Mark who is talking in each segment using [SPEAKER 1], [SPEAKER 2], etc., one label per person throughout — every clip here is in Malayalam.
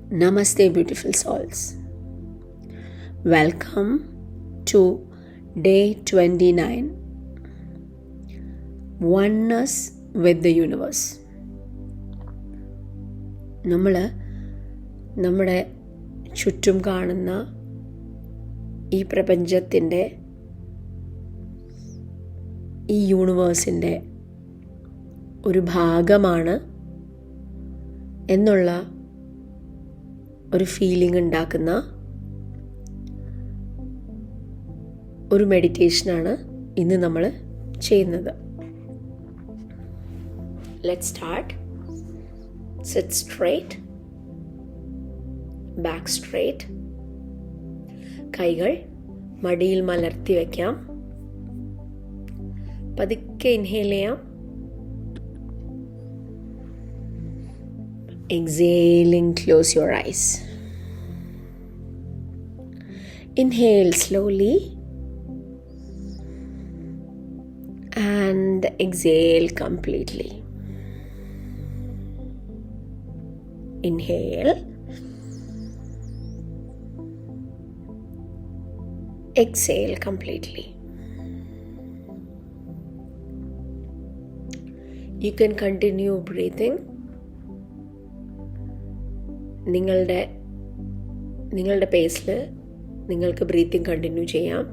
[SPEAKER 1] Namaste, beautiful souls. Welcome to day 29. Oneness with the universe. നമ്മൾ നമ്മുടെ ചുറ്റും കാണുന്ന ഈ പ്രപഞ്ചത്തിൻ്റെ, ഈ യൂണിവേഴ്സിൻ്റെ ഒരു ഭാഗമാണ് എന്നുള്ള ഒരു ഫീലിംഗ് ഉണ്ടാക്കുന്ന ഒരു മെഡിറ്റേഷനാണ് ഇന്ന് നമ്മൾ ചെയ്യുന്നത്. Let's start. Sit straight, back straight, കൈകൾ മടിയിൽ മലർത്തി വയ്ക്കാം. പതുക്കെ ഇൻഹേൽ ചെയ്യാം. Exhaling, close your eyes. Inhale slowly and exhale completely. Inhale, exhale completely. You can continue breathing. നിങ്ങളുടെ പേസിൽ നിങ്ങൾക്ക് ബ്രീത്തിങ് കണ്ടിന്യൂ ചെയ്യാം.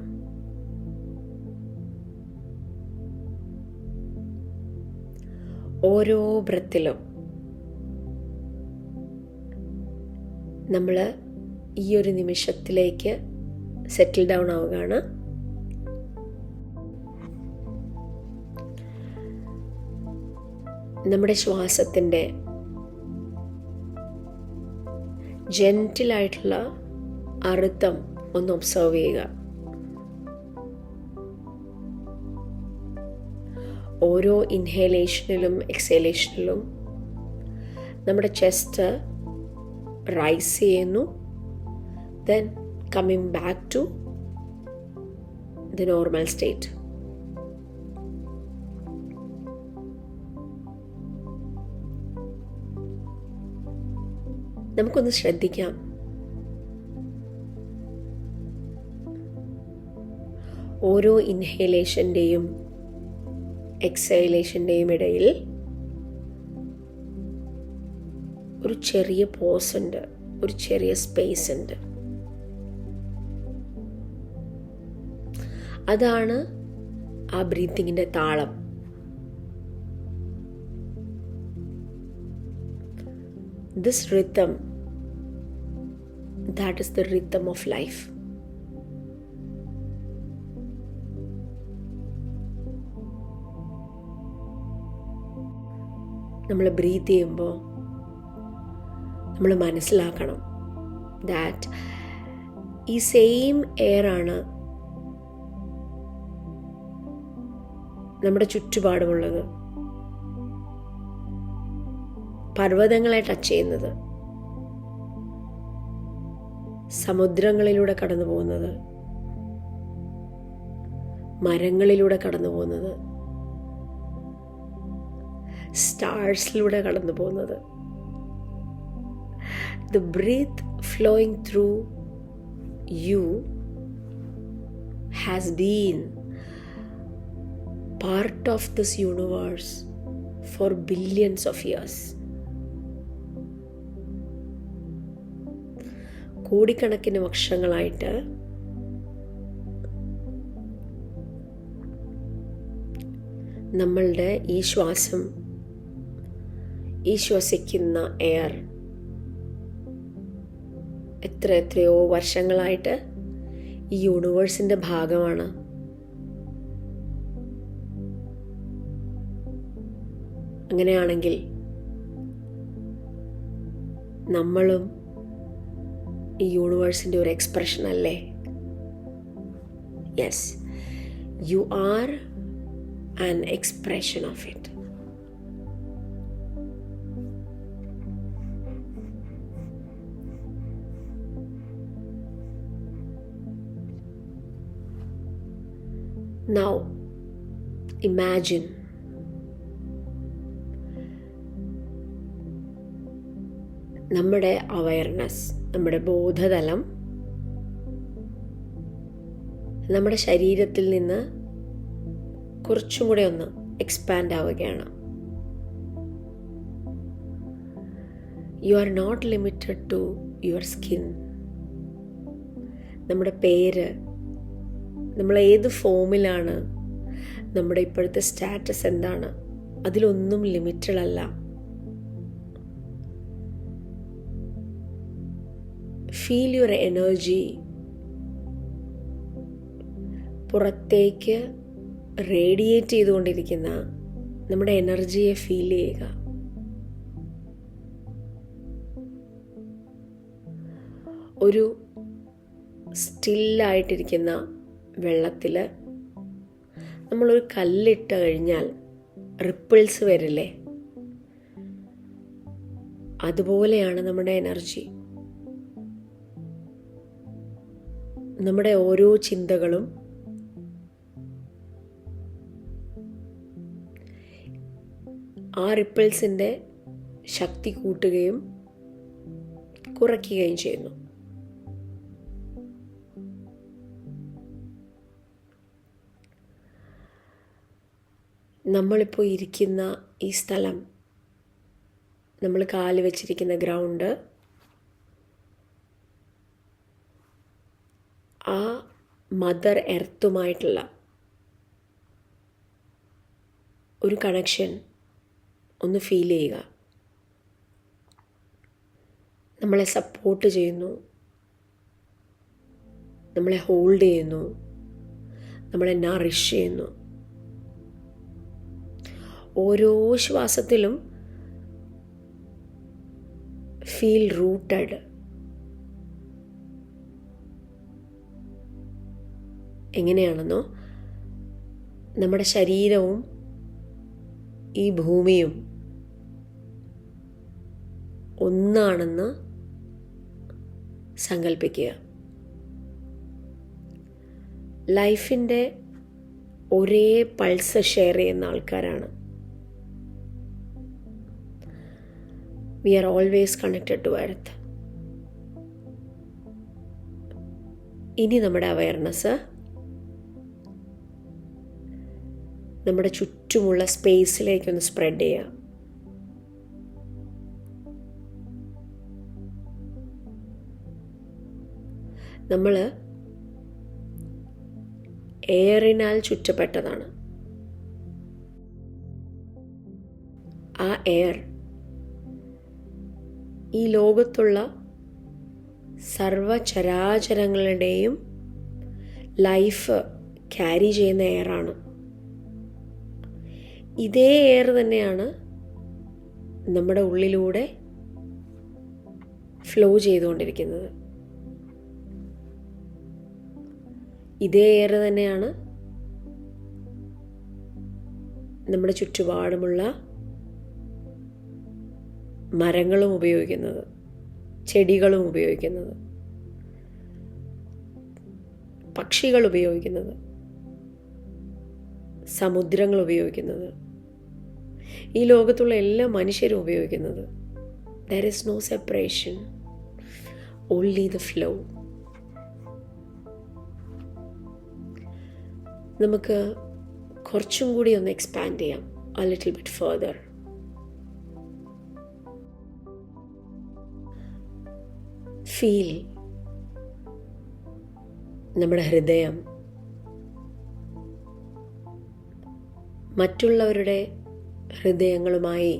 [SPEAKER 1] ഓരോ ബ്രത്തിലും നമ്മൾ ഈ ഒരു നിമിഷത്തിലേക്ക് സെറ്റിൽ ഡൗൺ ആവുകയാണ്. നമ്മുടെ ശ്വാസത്തിൻ്റെ ജെന്റിലായിട്ടുള്ള അർത്ഥം ഒന്ന് ഒബ്സർവ് ചെയ്യുക. ഓരോ ഇൻഹേലേഷനിലും എക്സേലേഷനിലും നമ്മുടെ ചെസ്റ്റ് റൈസ് ചെയ്യുന്നു, then coming back to the normal state. നമുക്കൊന്ന് ശ്രദ്ധിക്കാം. ഓരോ ഇൻഹേലേഷൻ്റെയും എക്സേലേഷൻ്റെയും ഇടയിൽ ഒരു ചെറിയ പോസ് ഉണ്ട്, ഒരു ചെറിയ സ്പേസ് ഉണ്ട്. അതാണ് ആ ബ്രീത്തിങ്ങിൻ്റെ താളം. This rhythm, that is the rhythm of life. നമ്മൾ ബ്രീത്ത് ചെയ്യുമ്പോൾ നമ്മൾ മനസ്സിലാക്കണം ദാറ്റ് ഈ സെയിം എയർ ആണ് നമ്മുടെ ചുറ്റുപാടുമുള്ളത്. പർവ്വതങ്ങളെ ടച്ച് ചെയ്യുന്നത്, സമുദ്രങ്ങളിലൂടെ കടന്നു പോകുന്നത്, മരങ്ങളിലൂടെ കടന്നു പോകുന്നത്, സ്റ്റാർസിലൂടെ കടന്നു പോകുന്നത്. The breath flowing through you has been part of this universe for billions of years. കോടിക്കണക്കിന് വർഷങ്ങളായിട്ട് നമ്മളുടെ ഈ ശ്വാസം, ഈ ശ്വസിക്കുന്ന എയർ എത്രയോ വർഷങ്ങളായിട്ട് ഈ യൂണിവേഴ്സിൻ്റെ ഭാഗമാണ്. അങ്ങനെയാണെങ്കിൽ നമ്മളും ഈ യൂണിവേഴ്സിൻ്റെ ഒരു എക്സ്പ്രഷൻ അല്ലേ? Yes, you are an expression of it. Now imagine നമ്മുടെ അവയർനെസ്, നമ്മുടെ ബോധതലം നമ്മുടെ ശരീരത്തിൽ നിന്ന് കുറച്ചും കൂടെ ഒന്ന് എക്സ്പാൻഡ് ആവുകയാണ്. You are not limited to your skin. നമ്മുടെ പേര്, നമ്മൾ ഏത് ഫോമിലാണ്, നമ്മുടെ ഇപ്പോഴത്തെ സ്റ്റാറ്റസ് എന്താണ്, അതിലൊന്നും ലിമിറ്റഡ് അല്ല. Feel your energy. പുറത്തേക്ക് റേഡിയേറ്റ് ചെയ്തുകൊണ്ടിരിക്കുന്ന നമ്മുടെ എനർജിയെ ഫീൽ ചെയ്യുക. ഒരു സ്റ്റില്ലായിട്ടിരിക്കുന്ന വെള്ളത്തിൽ നമ്മളൊരു കല്ലിട്ട് കഴിഞ്ഞാൽ റിപ്പിൾസ് വരില്ലേ? അതുപോലെയാണ് നമ്മുടെ എനർജി. നമ്മുടെ ഓരോ ചിന്തകളും ആ റിപ്പിൾസിൻ്റെ ശക്തി കൂട്ടുകയും കുറയ്ക്കുകയും ചെയ്യുന്നു. നമ്മളിപ്പോൾ ഇരിക്കുന്ന ഈ സ്ഥലം, നമ്മൾ കാല് വെച്ചിരിക്കുന്ന ഗ്രൗണ്ട്, ആ മദർ എർത്തുമായിട്ടുള്ള ഒരു കണക്ഷൻ ഒന്ന് ഫീൽ ചെയ്യുക. നമ്മളെ സപ്പോർട്ട് ചെയ്യുന്നു, നമ്മളെ ഹോൾഡ് ചെയ്യുന്നു, നമ്മളെ നറിഷ് ചെയ്യുന്നു. ഓരോ ശ്വാസത്തിലും ഫീൽ റൂട്ടഡ്. എങ്ങനെയാണെന്നോ, നമ്മുടെ ശരീരവും ഈ ഭൂമിയും ഒന്നാണെന്ന് സങ്കല്പിക്കുക. ലൈഫിൻ്റെ ഒരേ പൾസ് ഷെയർ ചെയ്യുന്ന ആൾക്കാരാണ്. We are always connected to earth. ഇനി നമ്മുടെ അവയർനെസ് നമ്മുടെ ചുറ്റുമുള്ള സ്പേസിലേക്കൊന്ന് സ്പ്രെഡ് ചെയ്യുക. നമ്മൾ എയറിനാൽ ചുറ്റപ്പെട്ടതാണ്. ആ എയർ ഈ ലോകത്തുള്ള സർവചരാചരങ്ങളുടെയും ലൈഫ് ക്യാരി ചെയ്യുന്ന എയറാണ്. ഇതേ എയർ തന്നെയാണ് നമ്മുടെ ഉള്ളിലൂടെ ഫ്ലോ ചെയ്തുകൊണ്ടിരിക്കുന്നത്. ഇതേ എയർ തന്നെയാണ് നമ്മുടെ ചുറ്റുപാടുമുള്ള മരങ്ങളും ഉപയോഗിക്കുന്നത്, ചെടികളും ഉപയോഗിക്കുന്നത്, പക്ഷികൾ ഉപയോഗിക്കുന്നത്, സമുദ്രങ്ങൾ ഉപയോഗിക്കുന്നത്, ഈ ലോകത്തുള്ള എല്ലാ മനുഷ്യരും ഉപയോഗിക്കുന്നത്. There is no separation, only the flow. നമുക്ക് കുറച്ചും കൂടി ഒന്ന് എക്സ്പാൻഡ് ചെയ്യാം, a little bit further. Feel നമ്മുടെ ഹൃദയം മറ്റുള്ളവരുടെ ഹൃദയങ്ങളുമായി,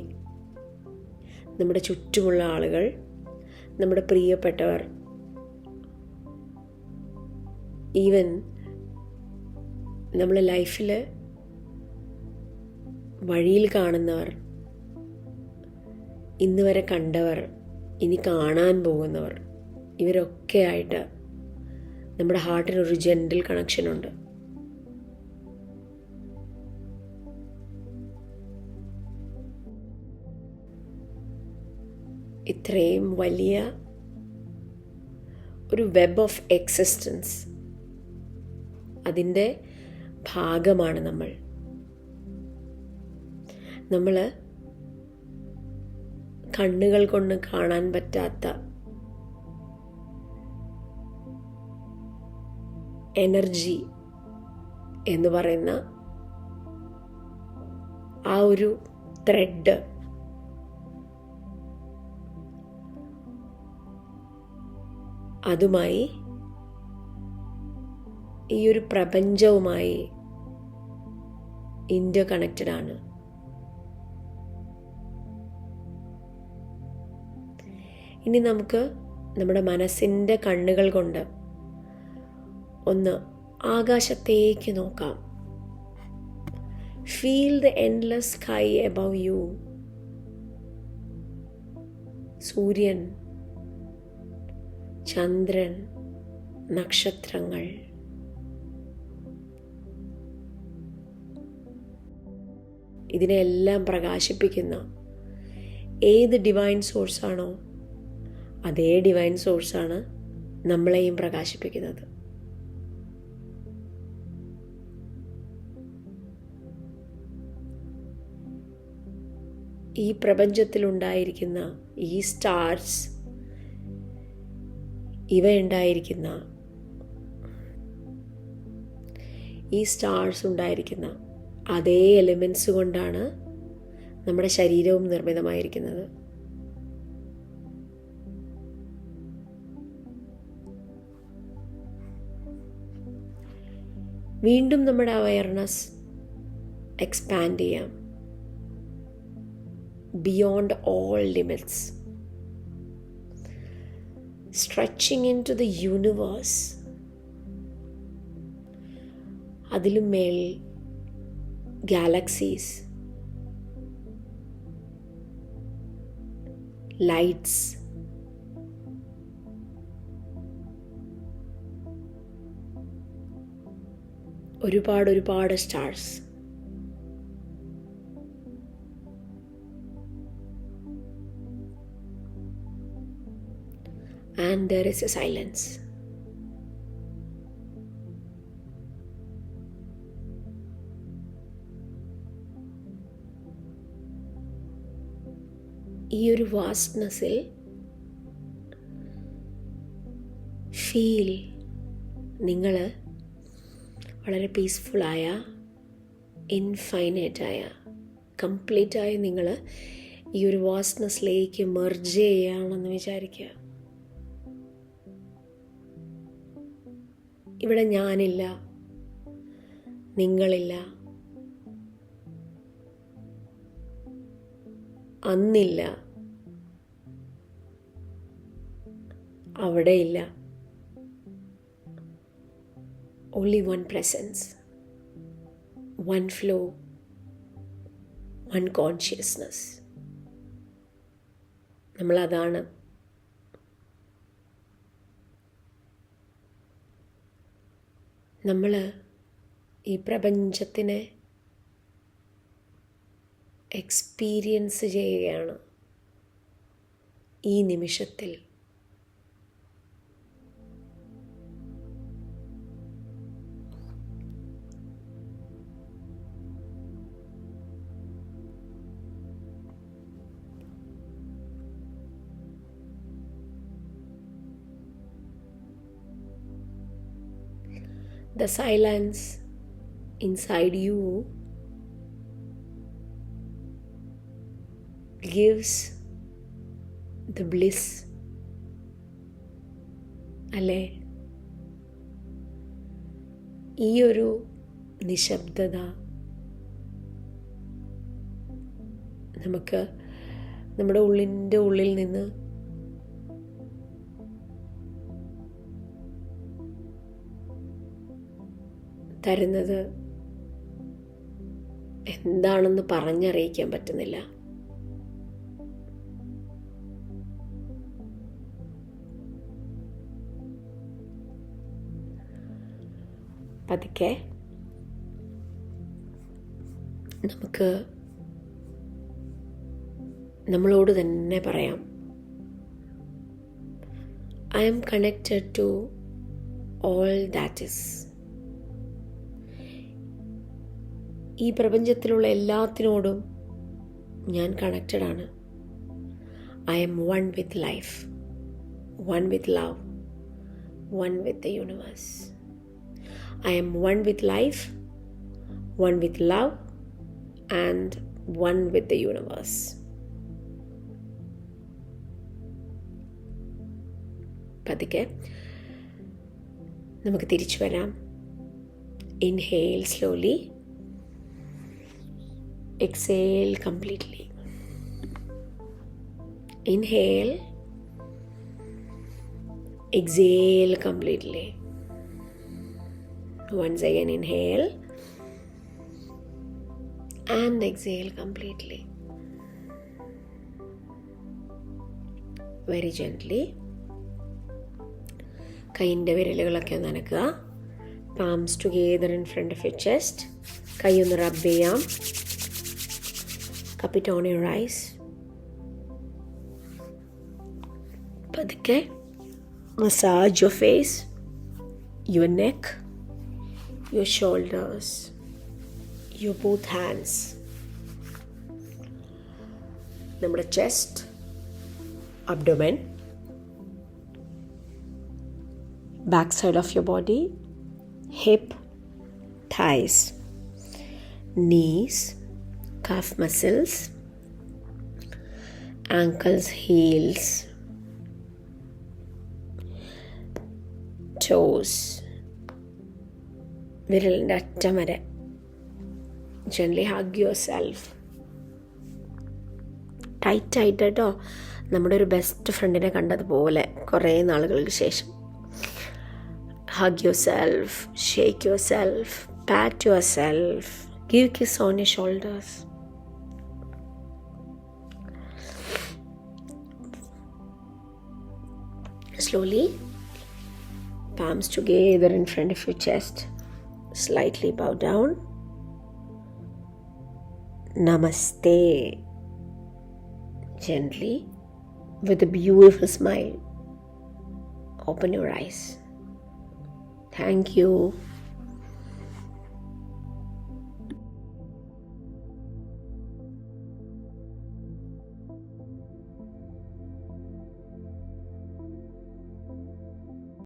[SPEAKER 1] നമ്മുടെ ചുറ്റുമുള്ള ആളുകൾ, നമ്മുടെ പ്രിയപ്പെട്ടവർ, ഈവൻ നമ്മളെ ലൈഫിൽ വഴിയിൽ കാണുന്നവർ, ഇന്ന് വരെ കണ്ടവർ, ഇനി കാണാൻ പോകുന്നവർ, ഇവരൊക്കെ ആയിട്ട് നമ്മുടെ ഹാർട്ടിനൊരു ജെന്റിൽ കണക്ഷനുണ്ട്. ഇത്രയും വലിയ ഒരു വെബ് ഓഫ് എക്സിസ്റ്റൻസ്, അതിൻ്റെ ഭാഗമാണ് നമ്മൾ. കണ്ണുകൾ കൊണ്ട് കാണാൻ പറ്റാത്ത എനർജി എന്ന് പറയുന്ന ആ ഒരു ത്രെഡ് അതുമായി ഈ ഒരു പ്രപഞ്ചവുമായി ഇന്റർ കണക്റ്റഡ് ആണ്. ഇനി നമുക്ക് നമ്മുടെ മനസ്സിൻ്റെ കണ്ണുകൾ കൊണ്ട് ഒന്ന് ആകാശത്തേക്ക് നോക്കാം. Feel the endless sky above U. സൂര്യൻ, ചന്ദ്രൻ, നക്ഷത്രങ്ങൾ, ഇതിനെല്ലാം പ്രകാശിപ്പിക്കുന്ന ഏത് ഡിവൈൻ സോഴ്സാണോ അതേ ഡിവൈൻ സോഴ്സാണ് നമ്മളെയും പ്രകാശിപ്പിക്കുന്നത്. ഈ പ്രപഞ്ചത്തിലുണ്ടായിരിക്കുന്ന ഈ സ്റ്റാർസ്, ഇവയുണ്ടായിരിക്കുന്ന ഈ സ്റ്റാർസ് ഉണ്ടായിരിക്കുന്ന അതേ എലിമെൻറ്റ്സ് കൊണ്ടാണ് നമ്മുടെ ശരീരവും നിർമ്മിതമായിരിക്കുന്നത്. വീണ്ടും നമ്മുടെ അവയർനെസ് എക്സ്പാൻഡ് ചെയ്യാം. Beyond all limits, stretching into the universe. അതിലും മേൽ ഗാലക്സീസ്, ലൈറ്റ്സ്, ഒരുപാട് stars. And there is a silence. ഈ ഒരു വാസ്റ്റ്നെസ്സിൽ ഫീൽ നിങ്ങൾ വളരെ പീസ്ഫുള്ളായ, ഇൻഫൈനൈറ്റായ, കംപ്ലീറ്റായ നിങ്ങൾ ഈ ഒരു വാസ്റ്റ്നെസ്സിലേക്ക് മെർജ് ചെയ്യുകയാണെന്ന് വിചാരിക്കുക. ഇവിടെ ഞാനില്ല, നിങ്ങളില്ല, അന്നില്ല, അവിടെയില്ല. Only one presence, one flow, one consciousness. നമ്മളതാണ്. നമ്മൾ ഈ പ്രപഞ്ചത്തിനെ എക്സ്പീരിയൻസ് ചെയ്യുകയാണ് ഈ നിമിഷത്തിൽ. The silence inside you gives the bliss. അല്ലേ? ഈ ഒരു നിശബ്ദത നമുക്ക് നമ്മുടെ ഉള്ളിൻ്റെ ഉള്ളിൽ നിന്ന് തരുന്നത് എന്താണെന്ന് പറഞ്ഞറിയിക്കാൻ പറ്റുന്നില്ല. പതുക്കെ നമുക്ക് നമ്മളോട് തന്നെ പറയാം, I am connected to all that is. ഈ പ്രപഞ്ചത്തിലുള്ള എല്ലാത്തിനോടും ഞാൻ കണക്റ്റഡ് ആണ്. I am one with life, one with love, one with the universe. I am one with life, one with love, and one with the universe. പതുക്കെ നമുക്ക് തിരിച്ചു വരാം. Inhale slowly, exhale completely. Inhale, exhale completely. Once again, inhale and exhale completely. Very gently. കൈയിൻ്റെ വിരലുകളൊക്കെ ഒന്ന് അനക്കുക. Palms together in front of your chest. കൈ ഒന്ന് റബ്ബ് ചെയ്യാം. Cup it on your eyes. പതുക്കെ massage your face, your neck, your shoulders, your both hands. നമ്മുടെ chest, abdomen, back side of your body, hip, thighs, knees, calf muscles, ankles, heels, toes, വിരലിൻ്റെ അറ്റം വരെ. Gently hug your self. ടൈറ്റായിട്ട് കേട്ടോ, നമ്മുടെ ഒരു ബെസ്റ്റ് ഫ്രണ്ടിനെ കണ്ടതുപോലെ കുറേ നാളുകൾക്ക് ശേഷം. Hug your self, shake your self, PAT your self, give kiss on your shoulders. Slowly, palms together in front of your chest. Slightly bow down. Namaste. Gently, with a beautiful smile, open your eyes. Thank you.